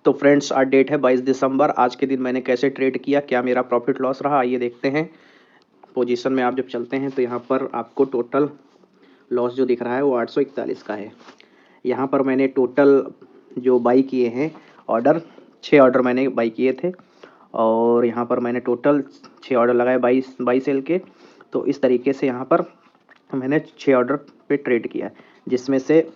तो फ्रेंड्स आज डेट है 22 दिसंबर। आज के दिन मैंने कैसे ट्रेड किया, क्या मेरा प्रॉफिट लॉस रहा, आइए देखते हैं। पोजीशन में आप जब चलते हैं तो यहाँ पर आपको टोटल लॉस जो दिख रहा है वो 841 का है। यहाँ पर मैंने टोटल जो बाई किए हैं ऑर्डर, 6 ऑर्डर मैंने बाई किए थे और यहाँ पर मैंने टोटल 6 ऑर्डर लगाए बाई सेल के। तो इस तरीके से यहाँ पर मैंने 6 ऑर्डर पे ट्रेड किया, जिसमें से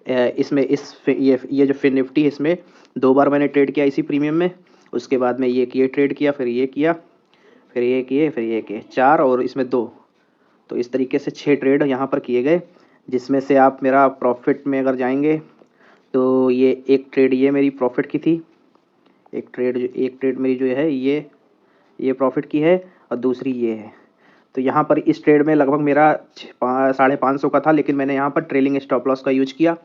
इसमें ये जो फिन निफ्टी, इसमें 2 बार मैंने ट्रेड किया इसी प्रीमियम में। उसके बाद में ये ट्रेड किया, फिर ये किया, फिर ये किए, फिर ये किए, 4 और इसमें 2। तो इस तरीके से 6 ट्रेड यहाँ पर किए गए, जिसमें से आप मेरा प्रॉफिट में अगर जाएंगे तो ये एक ट्रेड ये मेरी प्रॉफिट की थी। एक ट्रेड मेरी जो है ये प्रॉफिट की है और दूसरी ये है। तो यहाँ पर इस ट्रेड में लगभग मेरा 550 का था, लेकिन मैंने यहाँ पर ट्रेलिंग स्टॉप लॉस का यूज किया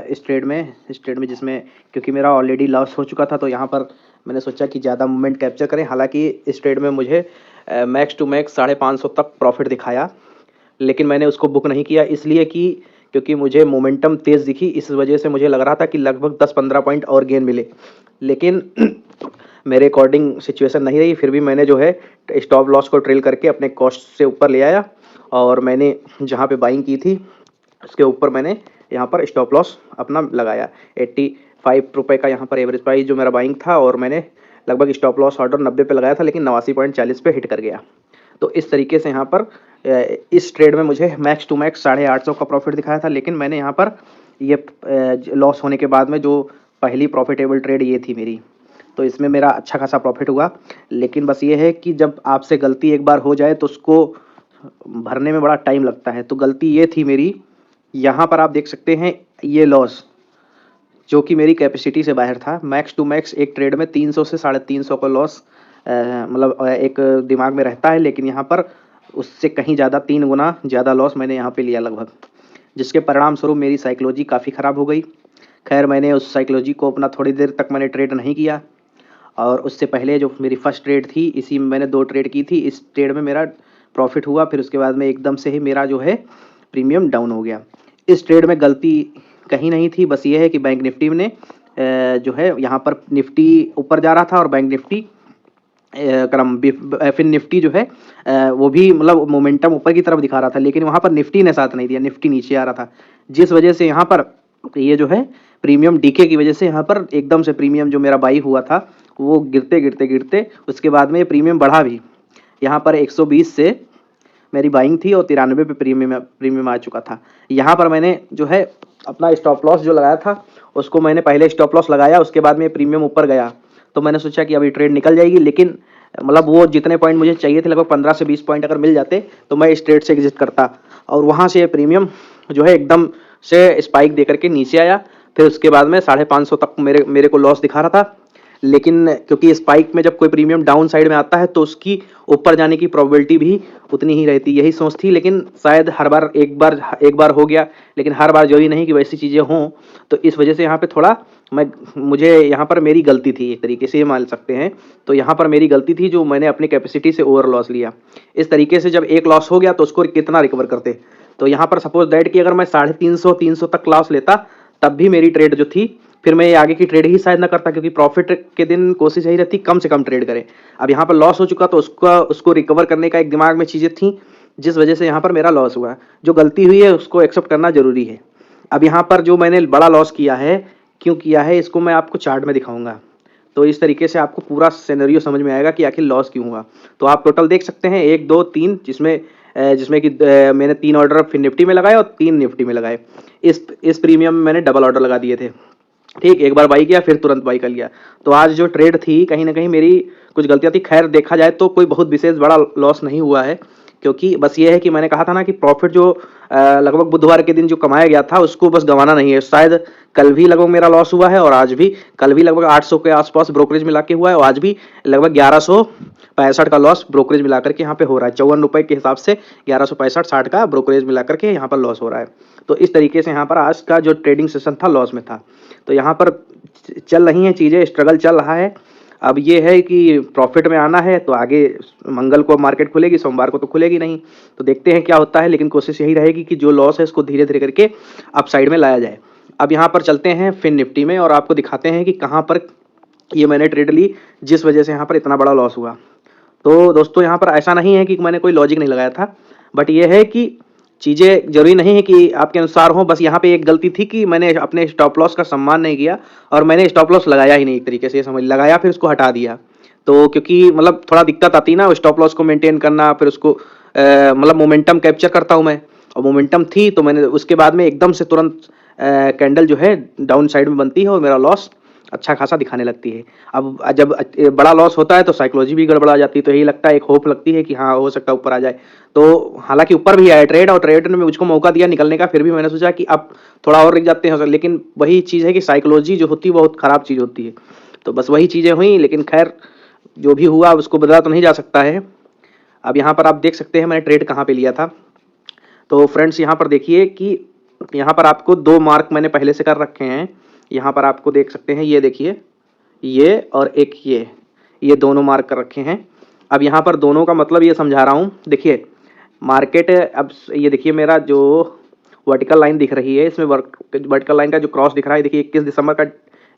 इस ट्रेड में जिसमें क्योंकि मेरा ऑलरेडी लॉस हो चुका था। तो यहाँ पर मैंने सोचा कि ज़्यादा मूवमेंट कैप्चर करें। हालांकि इस ट्रेड में मुझे मैक्स टू मैक्स 550 तक प्रॉफिट दिखाया, लेकिन मैंने उसको बुक नहीं किया इसलिए कि क्योंकि मुझे मोमेंटम तेज़ दिखी। इस वजह से मुझे लग रहा था कि लगभग 10-15 पॉइंट और गेन मिले, लेकिन मेरे अकॉर्डिंग सिचुएशन नहीं रही। फिर भी मैंने जो है स्टॉप लॉस को ट्रेल करके अपने कॉस्ट से ऊपर ले आया और मैंने जहाँ पे बाइंग की थी उसके ऊपर मैंने यहाँ पर स्टॉप लॉस अपना लगाया। 85 रुपये का यहाँ पर एवरेज प्राइस जो मेरा बाइंग था और मैंने लगभग स्टॉप लॉस ऑर्डर 90 पे लगाया था, लेकिन 89.40 पे हिट कर गया। तो इस तरीके से यहाँ पर इस ट्रेड में मुझे मैक्स टू मैक्स 850 का प्रॉफिट दिखाया था, लेकिन मैंने यहाँ पर ये लॉस होने के बाद में जो पहली प्रॉफिटेबल ट्रेड ये थी मेरी, तो इसमें मेरा अच्छा खासा प्रॉफिट हुआ। लेकिन बस ये है कि जब आपसे गलती एक बार हो जाए तो उसको भरने में बड़ा टाइम लगता है। तो गलती ये थी मेरी, यहाँ पर आप देख सकते हैं ये लॉस जो कि मेरी कैपेसिटी से बाहर था। मैक्स टू मैक्स एक ट्रेड में 300 से 350 का लॉस मतलब एक दिमाग में रहता है, लेकिन यहाँ पर उससे कहीं ज़्यादा 3 गुना ज़्यादा लॉस मैंने यहाँ पे लिया लगभग, जिसके परिणाम स्वरूप मेरी साइकोलॉजी काफ़ी ख़राब हो गई। खैर मैंने उस साइकोलॉजी को अपना थोड़ी देर तक मैंने ट्रेड नहीं किया, और उससे पहले जो मेरी फर्स्ट ट्रेड थी इसी में मैंने 2 ट्रेड की थी। इस ट्रेड में मेरा प्रॉफिट हुआ, फिर उसके बाद में एकदम से ही मेरा जो है प्रीमियम डाउन हो गया। इस ट्रेड में गलती कहीं नहीं थी, बस ये है कि बैंक निफ्टी ने जो है यहाँ पर निफ्टी ऊपर जा रहा था और बैंक निफ्टी फिर निफ्टी जो है वो भी मतलब मोमेंटम ऊपर की तरफ दिखा रहा था, लेकिन वहाँ पर निफ्टी ने साथ नहीं दिया, निफ्टी नीचे आ रहा था, जिस वजह से यहाँ पर ये जो है प्रीमियम डीके की वजह से यहाँ पर एकदम से प्रीमियम जो मेरा बाई हुआ था वो गिरते उसके बाद में प्रीमियम बढ़ा भी। यहाँ पर 120 से मेरी बाइंग थी और 93 पे प्रीमियम आ चुका था। यहाँ पर मैंने जो है अपना स्टॉप लॉस जो लगाया था उसको मैंने पहले स्टॉप लॉस लगाया, उसके बाद में प्रीमियम ऊपर गया तो मैंने सोचा कि अभी ट्रेड निकल जाएगी, लेकिन मतलब वो जितने पॉइंट मुझे चाहिए थे लगभग 15 से 20 पॉइंट अगर मिल जाते तो मैं इस ट्रेड से एग्जिट करता, और वहाँ से प्रीमियम जो है एकदम से स्पाइक दे करके नीचे आया। फिर उसके बाद में 550 तक मेरे को लॉस दिखा रहा था, लेकिन क्योंकि स्पाइक में जब कोई प्रीमियम डाउन साइड में आता है तो उसकी ऊपर जाने की प्रोबेबिलिटी भी उतनी ही रहती, यही सोच थी। लेकिन शायद हर बार एक बार हो गया, लेकिन हर बार जरूरी नहीं कि वैसी चीज़ें हों। तो इस वजह से यहाँ पे थोड़ा मुझे यहाँ पर मेरी गलती थी, एक तरीके से ये मान सकते हैं। तो यहाँ पर मेरी गलती थी जो मैंने अपनी कैपेसिटी से ओवर लॉस लिया। इस तरीके से जब एक लॉस हो गया तो उसको कितना रिकवर करते। तो यहाँ पर सपोज दैट कि अगर मैं 350 तक लॉस लेता तब भी मेरी ट्रेड जो थी, फिर मैं आगे की ट्रेड ही शायद ना करता, क्योंकि प्रॉफिट के दिन कोशिश यही रहती कम से कम ट्रेड करें। अब यहाँ पर लॉस हो चुका तो उसको रिकवर करने का एक दिमाग में चीज़ें थी, जिस वजह से यहाँ पर मेरा लॉस हुआ। जो गलती हुई है उसको एक्सेप्ट करना जरूरी है। अब यहाँ पर जो मैंने बड़ा लॉस किया है, क्यों किया है, इसको मैं आपको चार्ट में दिखाऊंगा। तो इस तरीके से आपको पूरा सिनेरियो समझ में आएगा कि आखिर लॉस क्यों हुआ। तो आप टोटल देख सकते हैं 1 2 3, जिसमें कि मैंने 3 ऑर्डर फिर निफ्टी में लगाए और 3 निफ्टी में लगाए। इस प्रीमियम में मैंने डबल ऑर्डर लगा दिए थे। ठीक, एक बार बाई किया फिर तुरंत बाई कर लिया। तो आज जो ट्रेड थी कहीं ना कहीं मेरी कुछ गलतियां थी। खैर देखा जाए तो कोई बहुत विशेष बड़ा लॉस नहीं हुआ है, क्योंकि बस ये है कि मैंने कहा था ना कि प्रॉफिट जो लगभग बुधवार के दिन जो कमाया गया था उसको बस गंवाना नहीं है। शायद कल भी लगभग मेरा लॉस हुआ है और आज भी, कल भी लगभग 800 के आसपास ब्रोकरेज मिला के हुआ है और आज भी लगभग 1165 का लॉस ब्रोकरेज मिला करके यहाँ पे हो रहा है। 54 रुपये के हिसाब से 1165-60 का ब्रोकरेज मिला करके यहाँ पर लॉस हो रहा है। तो इस तरीके से यहाँ पर आज का जो ट्रेडिंग सेशन था लॉस में था। तो यहाँ पर चल रही हैं चीज़ें, स्ट्रगल चल रहा है। अब ये है कि प्रॉफिट में आना है तो आगे मंगल को मार्केट खुलेगी, सोमवार को तो खुलेगी नहीं। तो देखते हैं क्या होता है, लेकिन कोशिश यही रहेगी कि जो लॉस है इसको धीरे धीरे करके अप साइड में लाया जाए। अब यहाँ पर चलते हैं फिन निफ्टी में और आपको दिखाते हैं कि कहाँ पर ये मैंने ट्रेड ली जिस वजह से यहाँ पर इतना बड़ा लॉस हुआ। तो दोस्तों यहाँ पर ऐसा नहीं है कि मैंने कोई लॉजिक नहीं लगाया था, बट ये है कि चीज़ें जरूरी नहीं है कि आपके अनुसार हो। बस यहाँ पे एक गलती थी कि मैंने अपने स्टॉप लॉस का सम्मान नहीं किया और मैंने स्टॉप लॉस लगाया ही नहीं, एक तरीके से समझ लगाया फिर उसको हटा दिया। तो क्योंकि मतलब थोड़ा दिक्कत आती ना स्टॉप लॉस को मेंटेन करना, फिर उसको मतलब मोमेंटम कैप्चर करता हूँ मैं, और मोमेंटम थी तो मैंने उसके बाद में एकदम से तुरंत कैंडल जो है डाउन साइड में बनती है और मेरा लॉस अच्छा खासा दिखाने लगती है। अब जब बड़ा लॉस होता है तो साइकोलॉजी भी गड़बड़ा जाती है, तो यही लगता है, एक होप लगती है कि हाँ हो सकता है ऊपर आ जाए। तो हालांकि ऊपर भी आया ट्रेड और ट्रेड ने मुझको मौका दिया निकलने का, फिर भी मैंने सोचा कि अब थोड़ा और रुक जाते हैं, लेकिन वही चीज़ है कि साइकोलॉजी जो होती है बहुत ख़राब चीज़ होती है। तो बस वही चीज़ें हुई, लेकिन खैर जो भी हुआ उसको बदला तो नहीं जा सकता है। अब यहाँ पर आप देख सकते हैं मैंने ट्रेड कहाँ पे लिया था। तो फ्रेंड्स यहाँ पर देखिए कि यहाँ पर आपको 2 मार्क मैंने पहले से कर रखे हैं। यहाँ पर आपको देख सकते हैं, ये देखिए, ये और एक ये दोनों मार्क कर रखे हैं। अब यहाँ पर दोनों का मतलब ये समझा रहा हूँ। देखिए मार्केट, अब ये देखिए मेरा जो वर्टिकल लाइन दिख रही है, इसमें वर्टिकल लाइन का जो क्रॉस दिख रहा है, देखिए 21 दिसंबर का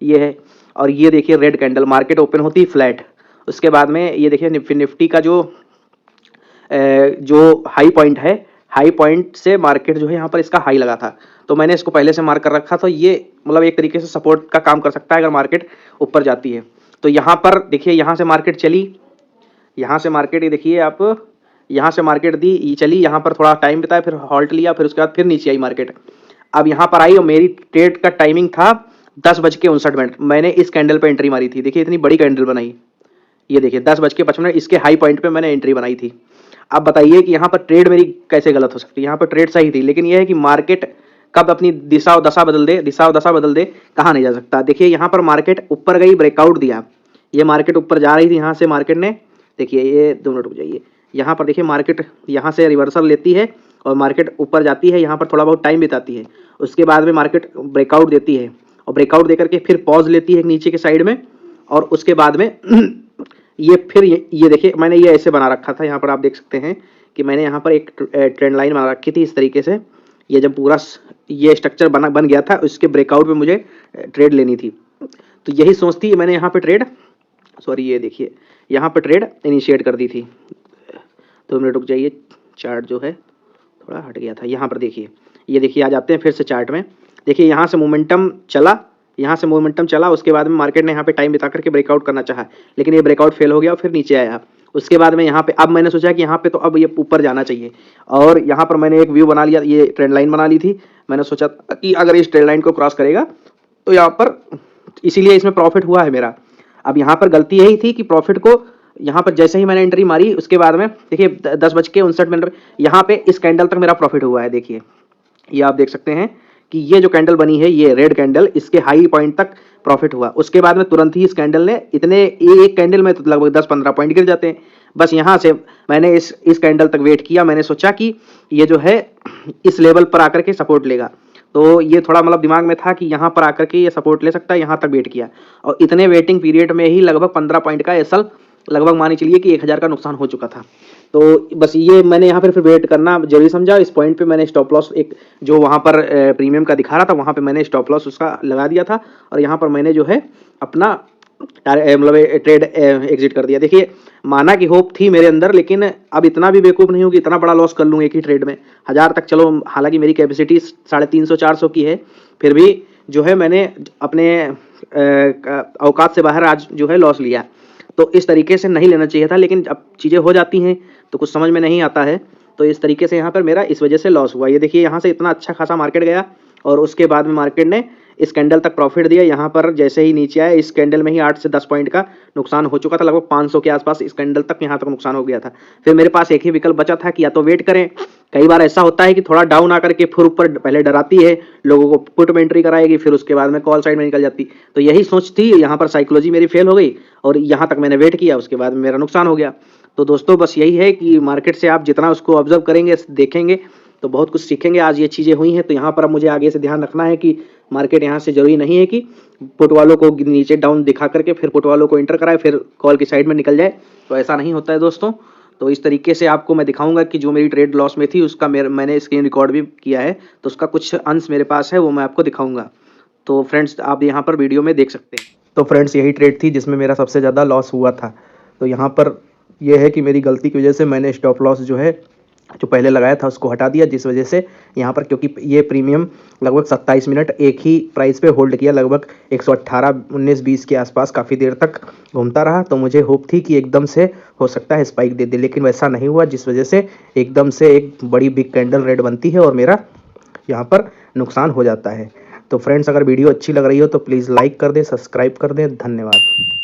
ये है, और ये देखिए रेड कैंडल, मार्केट ओपन होती है फ्लैट। उसके बाद में ये देखिए निफ्टी का जो हाई पॉइंट है, हाई पॉइंट से मार्केट जो है यहाँ पर इसका हाई लगा था, तो मैंने इसको पहले से मार्क कर रखा। तो ये मतलब एक तरीके से सपोर्ट का काम कर सकता है अगर मार्केट ऊपर जाती है। तो यहाँ पर देखिए यहाँ से मार्केट चली, यहाँ से मार्केट, ये देखिए आप, यहाँ से मार्केट दी, ये चली, यहाँ पर थोड़ा टाइम बिताया, फिर हॉल्ट लिया, फिर उसके बाद फिर नीचे आई मार्केट। अब यहाँ पर आई और मेरी ट्रेड का टाइमिंग था 10:59। मैंने इस कैंडल पे एंट्री मारी थी, देखिए इतनी बड़ी कैंडल बनाई, ये देखिए 10:55, इसके हाई पॉइंट पे मैंने एंट्री बनाई थी। अब बताइए कि यहाँ पर ट्रेड मेरी कैसे गलत हो सकती है। यहाँ पर ट्रेड सही थी, लेकिन यह है कि मार्केट कब अपनी दिशा और दशा बदल दे कहाँ नहीं जा सकता। देखिए यहाँ पर मार्केट ऊपर गई, ब्रेकआउट दिया, ये मार्केट ऊपर जा रही थी, यहाँ से मार्केट ने, देखिए ये 2 मिनट रुक जाइए, यहाँ पर देखिए मार्केट यहाँ से रिवर्सल लेती है और मार्केट ऊपर जाती है, यहाँ पर थोड़ा बहुत टाइम बिताती है, उसके बाद में मार्केट ब्रेकआउट देती है और ब्रेकआउट देकर के फिर पॉज लेती है नीचे के साइड में, और उसके बाद में ये फिर ये देखिए मैंने ये ऐसे बना रखा था। यहाँ पर आप देख सकते हैं कि मैंने यहाँ पर एक ट्रेंड लाइन बना रखी थी इस तरीके से। ये जब पूरा ये स्ट्रक्चर बन गया था, उसके ब्रेकआउट पे मुझे ट्रेड लेनी थी, तो यही सोच थी, मैंने यहाँ पे ट्रेड, सॉरी ये देखिए यहाँ पर ट्रेड इनिशिएट कर दी थी। 2 मिनट रुक जाइए, चार्ट जो है थोड़ा हट गया था। यहाँ पर देखिए, ये देखिए आ जाते हैं फिर से चार्ट में, देखिए यहाँ से मोमेंटम चला, यहाँ से मोमेंटम चला, उसके बाद में मार्केट ने यहाँ पे टाइम बिता करके ब्रेकआउट करना चाहा, लेकिन ये ब्रेकआउट फेल हो गया और फिर नीचे आया। उसके बाद में यहाँ पे अब मैंने सोचा कि यहाँ पे तो अब ये ऊपर जाना चाहिए, और यहाँ पर मैंने एक व्यू बना लिया, ये ट्रेंड लाइन बना ली थी। मैंने सोचा कि अगर इस ट्रेंड लाइन को क्रॉस करेगा तो यहाँ पर, इसीलिए इसमें प्रॉफिट हुआ है मेरा। अब यहाँ पर गलती यही थी कि प्रॉफिट को यहाँ पर जैसे ही मैंने एंट्री मारी, उसके बाद में देखिए 10:59 यहाँ पे इस कैंडल तक मेरा प्रॉफिट हुआ है। देखिए ये आप देख सकते हैं कि ये जो कैंडल बनी है, ये रेड कैंडल, इसके हाई पॉइंट तक प्रॉफिट हुआ। उसके बाद में तुरंत ही इस कैंडल ने इतने, एक कैंडल में तो लगभग 10-15 पॉइंट गिर जाते हैं। बस यहाँ से मैंने इस कैंडल तक वेट किया, मैंने सोचा कि ये जो है इस लेवल पर आकर के सपोर्ट लेगा, तो ये थोड़ा मतलब दिमाग में था कि यहाँ पर आकर के ये सपोर्ट ले सकता है, यहाँ तक वेट किया, और इतने वेटिंग पीरियड में ही लगभग 15 पॉइंट का एसएल, लगभग मानी चलिए कि 1000 का नुकसान हो चुका था। तो बस ये मैंने यहाँ पर फिर वेट करना जरूरी समझा। इस पॉइंट पे मैंने स्टॉप लॉस, एक जो वहाँ पर प्रीमियम का दिखा रहा था, वहाँ पे मैंने स्टॉप लॉस उसका लगा दिया था, और यहाँ पर मैंने जो है अपना मतलब ट्रेड एग्जिट कर दिया। देखिए माना कि होप थी मेरे अंदर, लेकिन अब इतना भी बेवकूफ़ नहीं हूँ कि इतना बड़ा लॉस कर लूँ एक ही ट्रेड में 1000 तक। चलो हालांकि मेरी कैपेसिटी 350-400 की है, फिर भी जो है मैंने अपने औकात से बाहर आज जो है लॉस लिया। तो इस तरीके से नहीं लेना चाहिए था, लेकिन अब चीज़ें हो जाती हैं तो कुछ समझ में नहीं आता है, तो इस तरीके से यहाँ पर मेरा इस वजह से लॉस हुआ। ये देखिए यहाँ से इतना अच्छा खासा मार्केट गया, और उसके बाद में मार्केट ने इस कैंडल तक प्रॉफिट दिया। यहाँ पर जैसे ही नीचे आया, इस कैंडल में ही 8 से 10 पॉइंट का नुकसान हो चुका था, लगभग 500 के आसपास इस कैंडल तक यहाँ तक नुकसान हो गया था। फिर मेरे पास एक ही विकल्प बचा था कि या तो वेट करें, कई बार ऐसा होता है कि थोड़ा डाउन आकर के फिर ऊपर पहले डराती है, लोगों को पुट में एंट्री कराएगी, फिर उसके बाद में कॉल साइड में निकल जाती। तो यही सोच थी, यहाँ पर साइकोलॉजी मेरी फेल हो गई और यहाँ तक मैंने वेट किया, उसके बाद में मेरा नुकसान हो गया। तो दोस्तों बस यही है कि मार्केट से आप जितना उसको ऑब्जर्व करेंगे, देखेंगे, तो बहुत कुछ सीखेंगे। आज ये चीज़ें हुई हैं, तो यहाँ पर अब मुझे आगे से ध्यान रखना है कि मार्केट यहाँ से जरूरी नहीं है कि पुट वालों को नीचे डाउन दिखा करके फिर पुट वालों को एंटर कराए, फिर कॉल की साइड में निकल जाए, तो ऐसा नहीं होता है दोस्तों। तो इस तरीके से आपको मैं दिखाऊंगा कि जो मेरी ट्रेड लॉस में थी उसका मैंने स्क्रीन रिकॉर्ड भी किया है, तो उसका कुछ अंश मेरे पास है, वो मैं आपको दिखाऊंगा। तो फ्रेंड्स आप यहाँ पर वीडियो में देख सकते हैं। तो फ्रेंड्स यही ट्रेड थी जिसमें मेरा सबसे ज़्यादा लॉस हुआ था। तो यहाँ पर यह है कि मेरी गलती की वजह से मैंने स्टॉप लॉस जो है जो पहले लगाया था उसको हटा दिया, जिस वजह से यहाँ पर, क्योंकि ये प्रीमियम लगभग 27 मिनट एक ही प्राइस पे होल्ड किया, लगभग 118, 19, 20 के आसपास काफ़ी देर तक घूमता रहा। तो मुझे होप थी कि एकदम से हो सकता है स्पाइक दे दे, लेकिन वैसा नहीं हुआ, जिस वजह से एकदम से एक बड़ी बिग कैंडल रेड बनती है और मेरा यहाँ पर नुकसान हो जाता है। तो फ्रेंड्स अगर वीडियो अच्छी लग रही हो तो प्लीज़ लाइक कर दें, सब्सक्राइब कर दें। धन्यवाद।